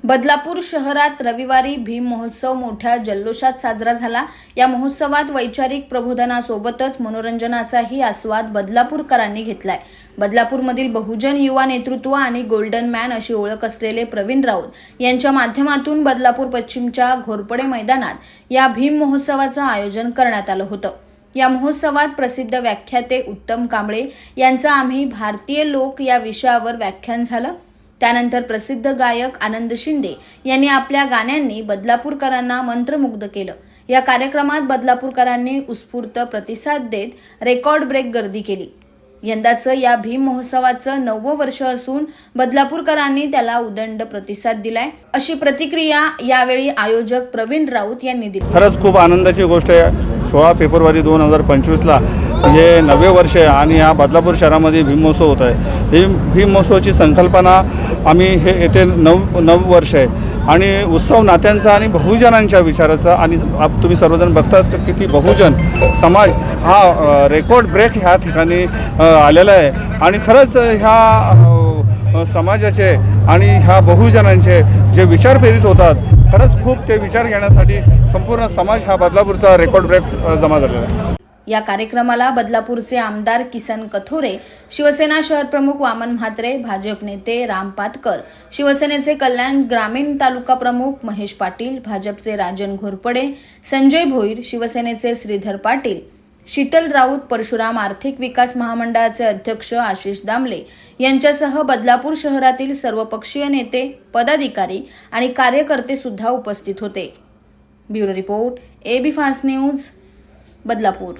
बदलापूर शहरात रविवारी भीम महोत्सव मोठ्या जल्लोषात साजरा झाला। या महोत्सवात वैचारिक प्रबोधनासोबतच मनोरंजनाचाही आस्वाद बदलापूरकरांनी घेतलाय। बदलापूरमधील बहुजन युवा नेतृत्व आणि गोल्डन मॅन अशी ओळख असलेले प्रवीण राऊत यांच्या माध्यमातून बदलापूर पश्चिमच्या घोरपडे मैदानात या भीम महोत्सवाचं आयोजन करण्यात आलं होतं। या महोत्सवात प्रसिद्ध व्याख्याते उत्तम कांबळे यांचं आम्ही भारतीय लोक या विषयावर व्याख्यान झालं। त्यानंतर प्रसिद्ध गायक आनंद शिंदे यांनी आपल्या गाण्यांनी बदलापूरकरांना मंत्रमुग्ध केलं। या कार्यक्रमात बदलापूरकरांनी उत्स्फूर्त प्रतिसाद देत रेकॉर्ड ब्रेक गर्दी केली। यंदाचं या भीम महोत्सवाचं 9वं वर्ष असून बदलापूरकरांनी त्याला उदंड प्रतिसाद दिलाय, अशी प्रतिक्रिया यावेळी आयोजक प्रवीण राऊत यांनी दिली। खरंच खूप आनंदाची गोष्ट आहे। 16 फेब्रुवारी 2025ला हे 9वे वर्ष आहे आणि या बदलापूर शहरामध्ये भीम महोत्सव होत आहे। ही भीम महोत्सवाची संकल्पना आम्ही हे येथे 9 वर्ष आहे आणि उत्सव नात्यांचा आणि बहुजनांच्या विचाराचा आणि तुम्ही सर्वजण बघतात की किती बहुजन समाज हा रेकॉर्ड ब्रेक ह्या ठिकाणी आलेला आहे आणि खरंच ह्या समाजाचे आणि ह्या बहुजनांचे जे विचार प्रेरित होतात, खरंच खूप ते विचार घेण्यासाठी संपूर्ण समाज हा बदलापूरचा रेकॉर्ड ब्रेक जमा झालेला आहे। या कार्यक्रमाला बदलापूरचे आमदार किसन कथोरे, शिवसेना शहर प्रमुख वामन म्हात्रे, भाजप नेते राम पातकर, शिवसेनेचे कल्याण ग्रामीण तालुका प्रमुख महेश पाटील, भाजपचे राजन घोरपडे, संजय भोईर, शिवसेनेचे श्रीधर पाटील, शीतल राऊत, परशुराम आर्थिक विकास महामंडळाचे अध्यक्ष आशिष दामले यांच्यासह बदलापूर शहरातील सर्वपक्षीय नेते, पदाधिकारी आणि कार्यकर्ते सुद्धा उपस्थित होते। Bureau report, AB fast news, Badlapur.